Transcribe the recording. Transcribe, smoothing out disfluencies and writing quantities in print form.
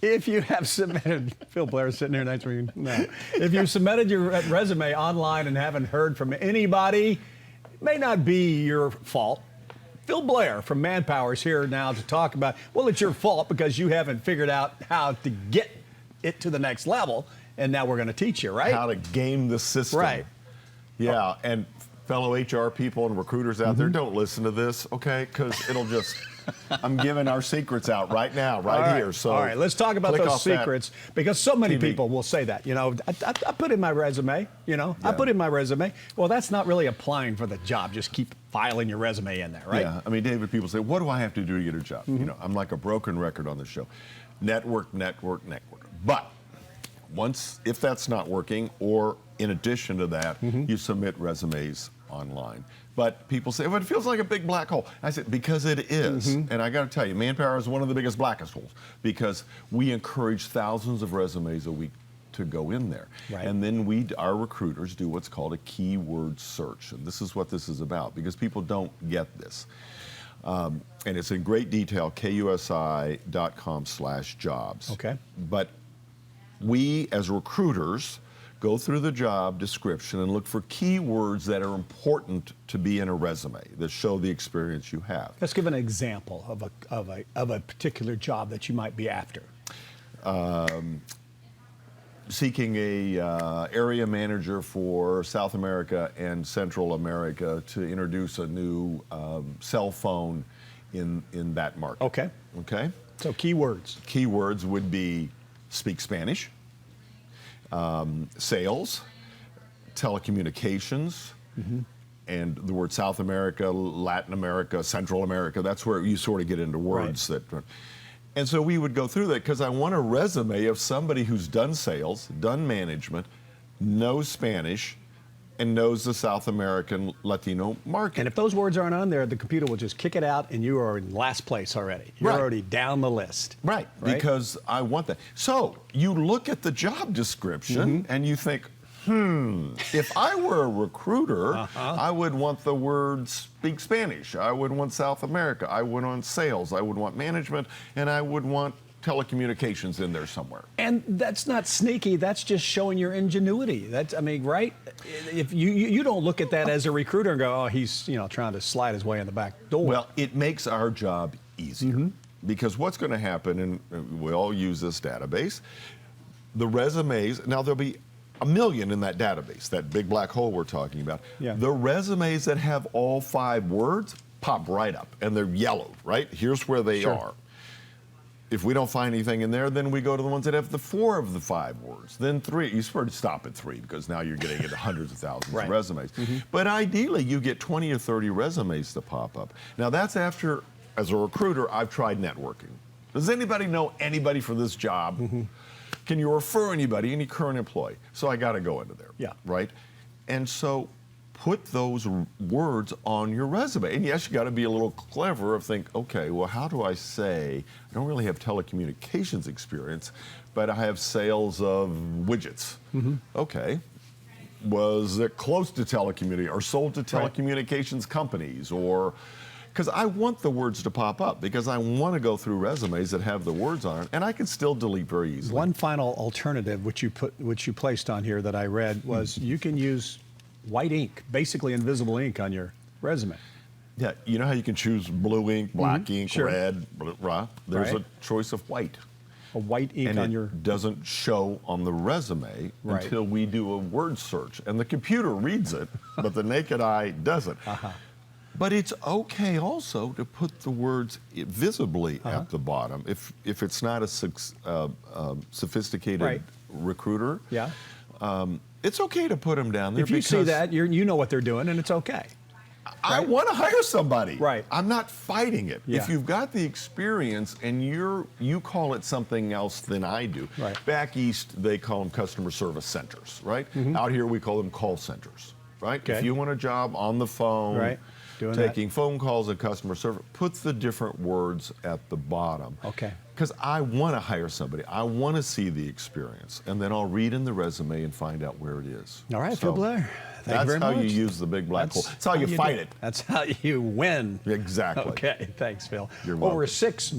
If you have submitted, Phil Blair sitting here next to me, no. If you submitted your resume online and haven't heard from anybody, it may not be your fault. Phil Blair from Manpower is here now to talk about, well, it's your fault because you haven't figured out how to get it to the next level, and now we're going to teach you, right? How to game the system. Right. Yeah, and fellow HR people and recruiters out there, don't listen to this, okay? Because it'll just, I'm giving our secrets out right now, right here. So all right, let's talk about those secrets, because so many people will say that. You know, I put in my resume, I put in my resume. Well, that's not really applying for the job. Just keep filing your resume in there, right? Yeah, I mean, David, people say, what do I have to do to get a job? You know, I'm like a broken record on the show. Network, network, network. But if that's not working, or in addition to that, you submit resumes online. But people say, well, it feels like a big black hole. I said, because it is. And I got to tell you, Manpower is one of the biggest blackest holes, because we encourage thousands of resumes a week to go in there. Right. And then our recruiters do what's called a keyword search. And this is what this is about, because people don't get this. And it's in great detail, kusi.com/jobs. Okay. But we, as recruiters, go through the job description and look for keywords that are important to be in a resume that show the experience you have. Let's give an example of a particular job that you might be after. Seeking a area manager for South America and Central America to introduce a new cell phone in that market. Okay. Okay. So keywords. Keywords would be speak Spanish, sales, telecommunications, and the word South America, Latin America, Central America. That's where you sort of get into words that. And so we would go through that, because I want a resume of somebody who's done sales, done management, knows Spanish, and knows the South American Latino market. And if those words aren't on there, the computer will just kick it out, and you are in last place already. You're already down the list. Right, because I want that. So you look at the job description and you think, if I were a recruiter, I would want the word speak Spanish. I would want South America. I would want sales. I would want management. And I would want telecommunications in there somewhere. And that's not sneaky. That's just showing your ingenuity. That's, I mean, right? If you don't look at that as a recruiter and go, oh, he's trying to slide his way in the back door. Well, it makes our job easier, because what's going to happen, and we all use this database, the resumes, now there'll be a million in that database, that big black hole we're talking about. Yeah. The resumes that have all 5 words pop right up, and they're yellowed, right? Here's where they are. If we don't find anything in there, then we go to the ones that have the 4 of the 5 words. Then 3. You sort of stop at 3, because now you're getting into hundreds of thousands of resumes. But ideally, you get 20 or 30 resumes to pop up. Now, that's after, as a recruiter, I've tried networking. Does anybody know anybody for this job? Can you refer anybody, any current employee? So I got to go into there. Yeah. Right? And so put those words on your resume. And yes, you got to be a little clever, think, okay, well, how do I say, I don't really have telecommunications experience, but I have sales of widgets. Okay. Was it close to telecommunications, or sold to telecommunications companies, or, because I want the words to pop up, because I want to go through resumes that have the words on it, and I can still delete very easily. One final alternative which you placed on here that I read was you can use white ink, basically invisible ink, on your resume. Yeah, you know how you can choose blue ink, black ink, red, there's a choice of white. A white ink and on it doesn't show on the resume until we do a word search. And the computer reads it, but the naked eye doesn't. But it's okay also to put the words visibly at the bottom if it's not a sophisticated recruiter. Yeah. It's okay to put them down there. If you see that, you know what they're doing, and it's okay. I want to hire somebody. Right. I'm not fighting it. Yeah. If you've got the experience and you call it something else than I do. Right. Back east, they call them customer service centers, right? Out here, we call them call centers, right? Okay. If you want a job on the phone, taking phone calls and customer service, put the different words at the bottom. Okay. Because I want to hire somebody. I want to see the experience. And then I'll read in the resume and find out where it is. All right, Phil Blair. Thank you very much. That's how you use the big black hole. That's how you fight it. That's how you win. Exactly. Okay, thanks, Phil. You're welcome. Over 6